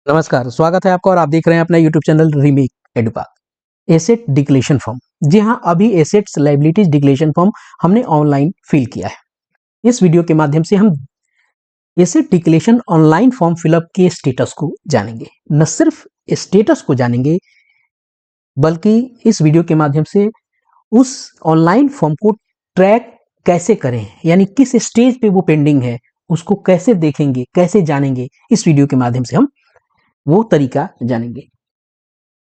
नमस्कार, स्वागत है आपका और आप देख रहे हैं अपना यूट्यूब चैनल रीमेक एडुपाक। एसेट डिक्लेरेशन फॉर्म, जी हाँ, अभी एसेट्स लायबिलिटीज डिक्लेरेशन फॉर्म हमने ऑनलाइन फिल किया है। इस वीडियो के माध्यम से हम asset declaration online form fill up के स्टेटस को जानेंगे। न सिर्फ स्टेटस को जानेंगे बल्कि इस वीडियो के माध्यम से उस ऑनलाइन फॉर्म को ट्रैक कैसे करें, यानी किस स्टेज पे वो पेंडिंग है, उसको कैसे देखेंगे, कैसे जानेंगे, इस वीडियो के माध्यम से हम वो तरीका जानेंगे।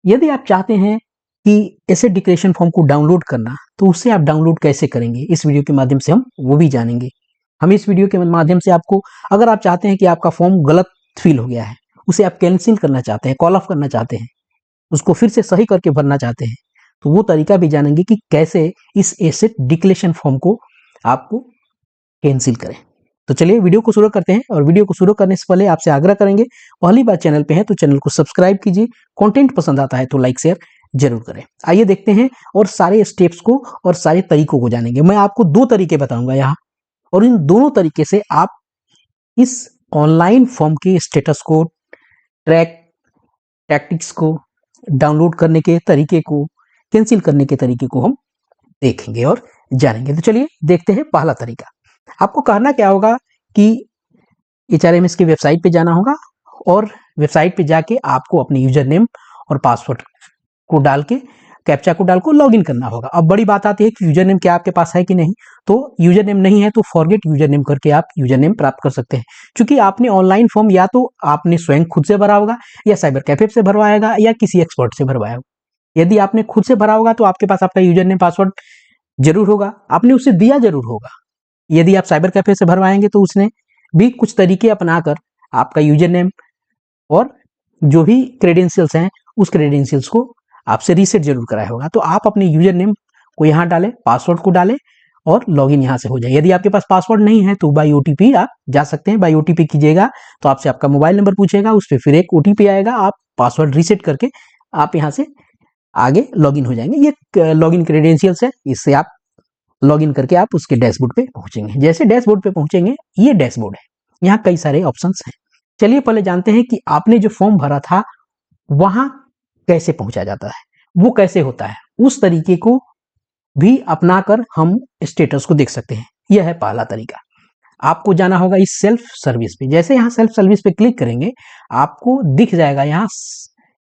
यदि आप चाहते हैं कि एसेट डिक्लेरेशन फॉर्म को डाउनलोड करना, तो उससे आप डाउनलोड कैसे करेंगे, इस वीडियो के माध्यम से हम वो भी जानेंगे। हम इस वीडियो के माध्यम से आपको, अगर आप चाहते हैं कि आपका फॉर्म गलत फिल हो गया है, उसे आप कैंसिल करना चाहते हैं, कॉल ऑफ करना चाहते हैं, उसको फिर से सही करके भरना चाहते हैं, तो वो तरीका भी जानेंगे कि कैसे इस एसेट डिक्लेरेशन फॉर्म को आपको कैंसिल करें। तो चलिए वीडियो को शुरू करते हैं, और वीडियो को शुरू करने से पहले आपसे आग्रह करेंगे, पहली बार चैनल पे हैं तो चैनल को सब्सक्राइब कीजिए, कंटेंट पसंद आता है तो लाइक शेयर जरूर करें। आइए देखते हैं और सारे स्टेप्स को और सारे तरीकों को जानेंगे। मैं आपको दो तरीके बताऊंगा यहाँ, और इन दोनों तरीके से आप इस ऑनलाइन फॉर्म के स्टेटस को, ट्रैक टैक्टिक्स को, डाउनलोड करने के तरीके को, कैंसिल करने के तरीके को हम देखेंगे और जानेंगे। तो चलिए देखते हैं पहला तरीका। आपको करना क्या होगा कि HRMS की वेबसाइट पे जाना होगा, और वेबसाइट पे जाके आपको अपने यूजर नेम और पासवर्ड को डाल के, कैप्चा को डाल को लॉगिन करना होगा। अब बड़ी बात आती है कि यूजर नेम क्या आपके पास है कि नहीं। तो यूजर नेम नहीं है तो फॉरगेट यूजर नेम करके आप यूजर नेम प्राप्त कर सकते हैं, क्योंकि आपने ऑनलाइन फॉर्म या तो आपने स्वयं खुद से भरा होगा, या साइबर कैफे से भरवाएगा, या किसी एक्सपर्ट से भरवाया होगा। यदि आपने खुद से भरा होगा तो आपके पास आपका यूजर नेम पासवर्ड जरूर होगा, आपने उसे दिया जरूर होगा। यदि आप साइबर कैफे से भरवाएंगे तो उसने भी कुछ तरीके अपनाकर आपका यूजर नेम और जो भी क्रेडेंशियल्स हैं, उस क्रेडेंशियल्स को आपसे रीसेट जरूर कराया होगा। तो आप अपने यूजर नेम को यहाँ डालें, पासवर्ड को डालें, और लॉगिन यहाँ से हो जाए। यदि आपके पास पासवर्ड नहीं है तो बाई OTP आप जा सकते हैं। बाई OTP कीजिएगा तो आपसे आपका मोबाइल नंबर पूछेगा, उस पर फिर एक OTP आएगा, आप पासवर्ड रीसेट करके आप यहाँ से आगे लॉगिन हो जाएंगे। ये लॉगिन क्रेडेंशियल्स है, इससे आप लॉगिन करके आप उसके डैशबोर्ड पे पहुंचेंगे। जैसे डैशबोर्ड पे पहुंचेंगे, ये डैशबोर्ड है, यहाँ कई सारे ऑप्शंस हैं। चलिए पहले जानते हैं कि आपने जो फॉर्म भरा था वहां कैसे पहुंचा जाता है, वो कैसे होता है। उस तरीके को भी अपनाकर हम स्टेटस को देख सकते हैं। यह है पहला तरीका। आपको जाना होगा इस सेल्फ सर्विस पे। जैसे यहाँ सेल्फ सर्विस पे क्लिक करेंगे, आपको दिख जाएगा यहाँ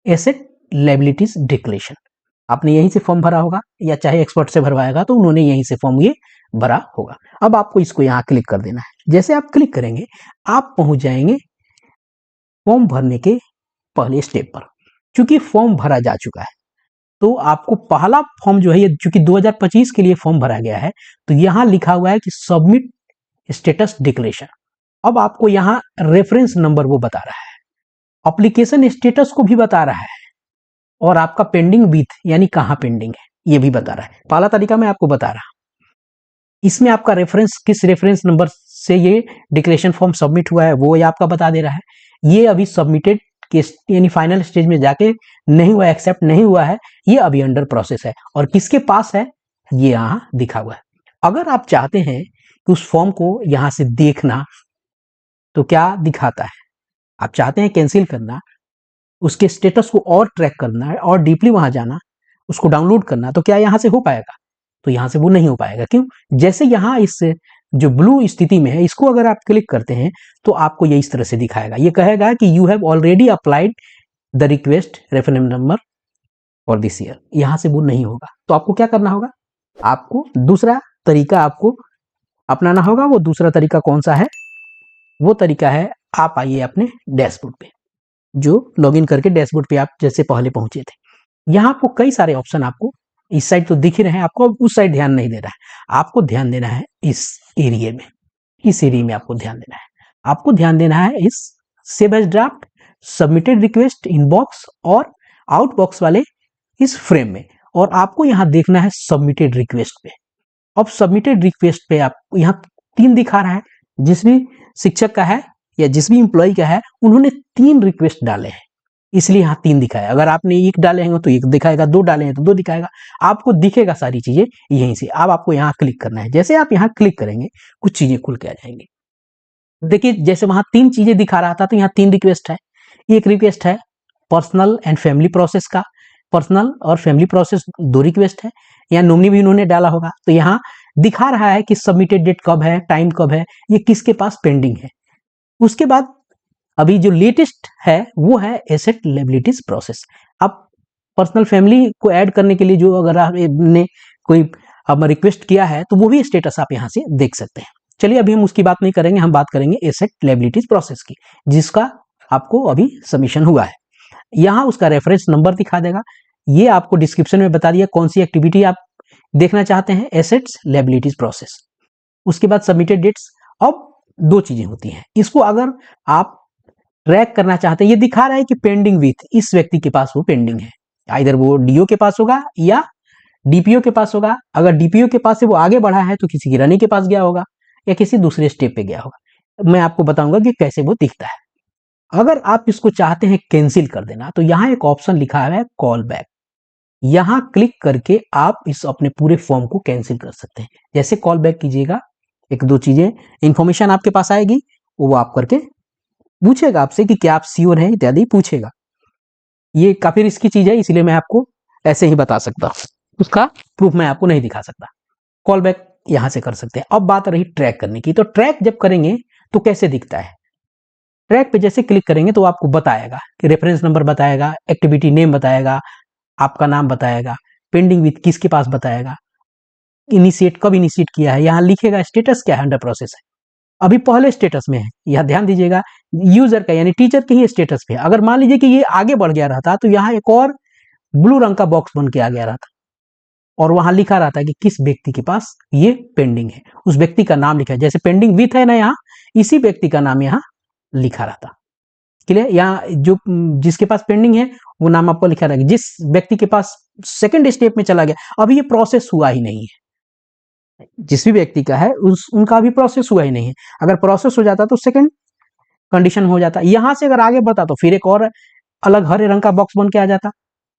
एसेट लायबिलिटीज डिक्लेरेशन। आपने यहीं से फॉर्म भरा होगा, या चाहे एक्सपर्ट से भरवाएगा तो उन्होंने यहीं से फॉर्म ये भरा होगा। अब आपको इसको यहाँ क्लिक कर देना है। जैसे आप क्लिक करेंगे, आप पहुंच जाएंगे फॉर्म भरने के पहले स्टेप पर। क्योंकि फॉर्म भरा जा चुका है, तो आपको पहला फॉर्म जो है, ये चूंकि 2025 के लिए फॉर्म भरा गया है, तो यहाँ लिखा हुआ है कि सबमिट स्टेटस डिक्लेरेशन। अब आपको यहाँ रेफरेंस नंबर वो बता रहा है, एप्लीकेशन स्टेटस को भी बता रहा है, और आपका पेंडिंग विथ यानी कहाँ पेंडिंग है ये भी बता रहा है। पहला तरीका मैं आपको बता रहा, इसमें आपका रेफरेंस, किस रेफरेंस नंबर से ये डिक्लेरेशन फॉर्म सबमिट हुआ है वो ये आपका बता दे रहा है। ये अभी सबमिटेड के यानी फाइनल स्टेज में जाके नहीं हुआ, एक्सेप्ट नहीं हुआ है, ये अभी अंडर प्रोसेस है। और किसके पास है ये यहाँ दिखा हुआ है। अगर आप चाहते हैं कि उस फॉर्म को यहाँ से देखना, तो क्या दिखाता है, आप चाहते हैं कैंसिल करना, उसके स्टेटस को और ट्रैक करना है और डीपली वहां जाना, उसको डाउनलोड करना, तो क्या यहां से हो पाएगा? तो यहां से वो नहीं हो पाएगा। क्यों? जैसे यहां इस जो ब्लू स्थिति में है, इसको अगर आप क्लिक करते हैं तो आपको ये इस तरह से दिखाएगा। ये कहेगा कि you have already applied the request reference number for this year. यहां से वो नहीं होगा। तो आपको क्या करना होगा? आपको दूसरा तरीका आपको अपनाना होगा। वो दूसरा तरीका कौन सा है? वो तरीका है, आप आइए अपने डैशबोर्ड पे, जो लॉगिन करके डैशबोर्ड पे आप जैसे पहले पहुंचे थे। यहाँ आपको कई सारे ऑप्शन, आपको इस साइड तो दिख ही रहे हैं, आपको उस साइड ध्यान नहीं देना है। आपको ध्यान देना है इस एरिया में, इस एरिया में आपको ध्यान देना है। आपको ध्यान देना है इस save as draft, submitted request, inbox और आउटबॉक्स वाले इस फ्रेम में। और आपको यहाँ देखना है सबमिटेड रिक्वेस्ट पे। अब सबमिटेड रिक्वेस्ट पे आप यहाँ 3 दिखा रहा है। जिस भी शिक्षक का है या जिस भी एम्प्लॉय का है, उन्होंने 3 रिक्वेस्ट डाले हैं, इसलिए यहाँ 3 दिखाया। अगर आपने 1 डाले हैं तो 1 दिखाएगा, 2 डाले हैं तो 2 दिखाएगा। आपको दिखेगा सारी चीजें यहीं से। अब आपको यहाँ क्लिक करना है। जैसे आप यहाँ क्लिक करेंगे, कुछ चीजें खुल के आ जाएंगी। देखिए, जैसे वहां 3 चीजें दिखा रहा था, तो यहाँ 3 रिक्वेस्ट है। एक रिक्वेस्ट है पर्सनल एंड फैमिली प्रोसेस का, पर्सनल और फैमिली प्रोसेस दो रिक्वेस्ट है। यहाँ नॉमिनी भी उन्होंने डाला होगा, तो यहाँ दिखा रहा है कि सबमिटेड डेट कब है, टाइम कब है, ये किसके पास पेंडिंग है। उसके बाद अभी जो लेटेस्ट है वो है एसेट लायबिलिटीज प्रोसेस। अब पर्सनल फैमिली को ऐड करने के लिए जो अगर आपने कोई अब रिक्वेस्ट किया है तो वो भी स्टेटस आप यहाँ से देख सकते हैं। चलिए अभी हम उसकी बात नहीं करेंगे, हम बात करेंगे एसेट लायबिलिटीज प्रोसेस की, जिसका आपको अभी सबमिशन हुआ है। यहाँ उसका रेफरेंस नंबर दिखा देगा, ये आपको डिस्क्रिप्शन में बता दिया कौन सी एक्टिविटी आप देखना चाहते हैं, एसेट्स लायबिलिटीज प्रोसेस। उसके बाद सबमिटेड डेट्स। अब दो चीजें होती हैं, इसको अगर आप ट्रैक करना चाहते हैं, ये दिखा रहा है कि पेंडिंग विथ, इस व्यक्ति के पास वो पेंडिंग है, इधर वो डीओ के पास होगा या डीपीओ के पास होगा। अगर डीपीओ के पास से वो आगे बढ़ा है तो किसी गिरानी के पास गया होगा या किसी दूसरे स्टेप पे गया होगा। मैं आपको बताऊंगा कि कैसे वो दिखता है। अगर आप इसको चाहते हैं कैंसिल कर देना, तो यहाँ एक ऑप्शन लिखा है कॉल बैक, यहाँ क्लिक करके आप इस अपने पूरे फॉर्म को कैंसिल कर सकते हैं। जैसे कॉल बैक कीजिएगा, एक दो चीजें इंफॉर्मेशन आपके पास आएगी, वो आप करके पूछेगा आपसे कि क्या आप श्योर हैं इत्यादि पूछेगा। ये काफी रिस्की चीज है, इसलिए मैं आपको ऐसे ही बता सकता हूँ, उसका प्रूफ मैं आपको नहीं दिखा सकता। कॉल बैक यहां से कर सकते हैं। अब बात रही ट्रैक करने की, तो ट्रैक जब करेंगे तो कैसे दिखता है। ट्रैक पे जैसे क्लिक करेंगे तो आपको बताएगा कि रेफरेंस नंबर बताएगा, एक्टिविटी नेम बताएगा, आपका नाम बताएगा, पेंडिंग विथ किसके पास बताएगा, इनिशिएट कब इनिशिएट किया है, यहाँ लिखेगा स्टेटस क्या है, अंडर प्रोसेस है, अभी पहले स्टेटस में है। यह ध्यान दीजिएगा यूजर का यानी टीचर के ही स्टेटस पे है। अगर मान लीजिए कि ये आगे बढ़ गया रहता तो यहाँ एक और ब्लू रंग का बॉक्स बन के आ गया रहता और वहां लिखा रहता कि किस व्यक्ति के पास ये पेंडिंग है, उस व्यक्ति का नाम लिखा है। जैसे पेंडिंग विथ है ना, यहाँ इसी व्यक्ति का नाम यहाँ लिखा रहता। क्लियर, यहाँ जो जिसके पास पेंडिंग है वो नाम आपको लिखा रहेगा। जिस व्यक्ति के पास सेकंड स्टेप में चला गया, अभी ये प्रोसेस हुआ ही नहीं है, जिस भी व्यक्ति का है उनका अभी प्रोसेस हुआ ही नहीं है। अगर प्रोसेस हो जाता तो सेकंड कंडीशन हो जाता। यहां से अगर आगे बढ़ता तो फिर एक और अलग हरे रंग का बॉक्स बन के आ जाता,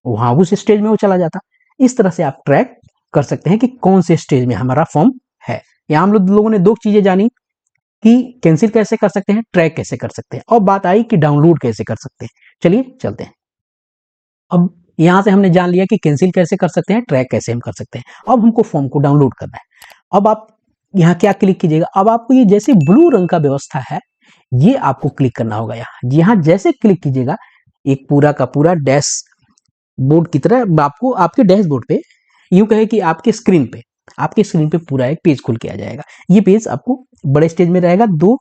वहां उस स्टेज में वो चला जाता। इस तरह से आप ट्रैक कर सकते हैं कि कौन से स्टेज में हमारा फॉर्म है। यहाँ हम लोगों ने दो चीजें जानी कि कैंसिल कैसे कर सकते हैं, ट्रैक कैसे कर सकते हैं, और बात आई कि डाउनलोड कैसे कर सकते हैं। चलिए चलते हैं। अब यहां से हमने जान लिया कि कैंसिल कैसे कर सकते हैं, ट्रैक कैसे हम कर सकते हैं। अब हमको फॉर्म को डाउनलोड करना है। अब आप यहाँ क्या क्लिक कीजिएगा, अब आपको ये जैसे ब्लू रंग का व्यवस्था है ये आपको क्लिक करना होगा। यहाँ जैसे क्लिक कीजिएगा एक पूरा का पूरा डैश बोर्ड की तरह आपको आपके डैशबोर्ड पे, यूं कहे कि आपके स्क्रीन पे पूरा एक पेज खुल के आ जाएगा। ये पेज आपको बड़े स्टेज में रहेगा, 2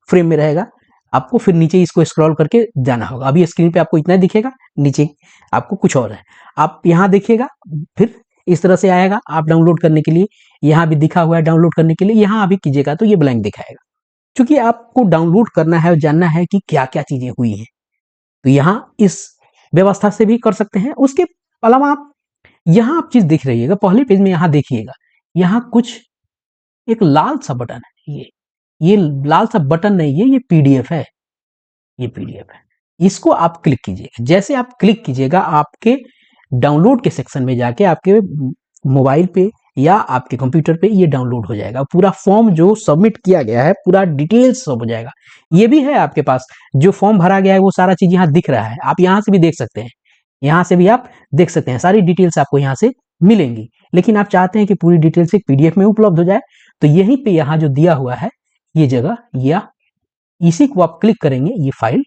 फ्रेम में रहेगा। आपको फिर नीचे इसको स्क्रॉल करके जाना होगा। अभी स्क्रीन पे आपको इतना दिखेगा, नीचे आपको कुछ और है। आप यहाँ देखिएगा, फिर इस तरह से आएगा। आप डाउनलोड करने के लिए यहाँ भी दिखा हुआ है, डाउनलोड करने के लिए यहाँ अभी कीजिएगा तो ये ब्लैंक दिखाएगा। क्योंकि आपको डाउनलोड करना है और जानना है कि क्या क्या चीजें हुई हैं, तो यहाँ इस व्यवस्था से भी कर सकते हैं। उसके अलावा आप यहाँ आप चीज देख रहिएगा, पहले पेज में यहाँ देखिएगा, यहाँ कुछ एक लाल सा बटन है। ये लाल सा बटन नहीं है, ये पीडीएफ है, ये पीडीएफ है। इसको आप क्लिक कीजिएगा। जैसे आप क्लिक कीजिएगा आपके डाउनलोड के सेक्शन में जाके आपके मोबाइल पे या आपके कंप्यूटर पे ये डाउनलोड हो जाएगा। पूरा फॉर्म जो सबमिट किया गया है पूरा डिटेल्स सब हो जाएगा। ये भी है आपके पास जो फॉर्म भरा गया है वो सारा चीज यहाँ दिख रहा है। आप यहाँ से भी देख सकते हैं, यहाँ से भी आप देख सकते हैं, सारी डिटेल्स आपको यहाँ से मिलेंगी। लेकिन आप चाहते हैं कि पूरी डिटेल्स एक पीडीएफ में उपलब्ध हो जाए, तो यहीं पे यहाँ जो दिया हुआ है ये जगह, या इसी को आप क्लिक करेंगे ये फाइल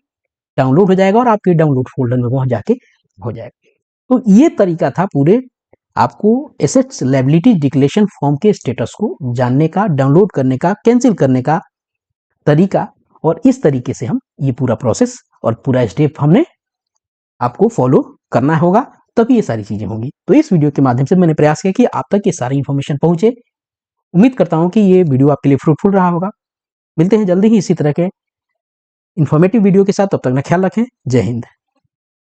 डाउनलोड हो जाएगा और आपके डाउनलोड फोल्डर में वहां जाके हो जाएगा। तो ये तरीका था पूरे आपको एसेट्स लायबिलिटी डिक्लेरेशन फॉर्म के स्टेटस को जानने का, डाउनलोड करने का, कैंसिल करने का तरीका। और इस तरीके से हम ये पूरा प्रोसेस और पूरा स्टेप हमने आपको फॉलो करना होगा, तभी ये सारी चीजें होंगी। तो इस वीडियो के माध्यम से मैंने प्रयास किया कि आप तक ये सारी इंफॉर्मेशन पहुंचे। उम्मीद करता हूं कि ये वीडियो आपके लिए फ्रूटफुल रहा होगा। मिलते हैं जल्दी ही इसी तरह के इंफॉर्मेटिव वीडियो के साथ, तब तक ना ख्याल रखें। जय हिंद।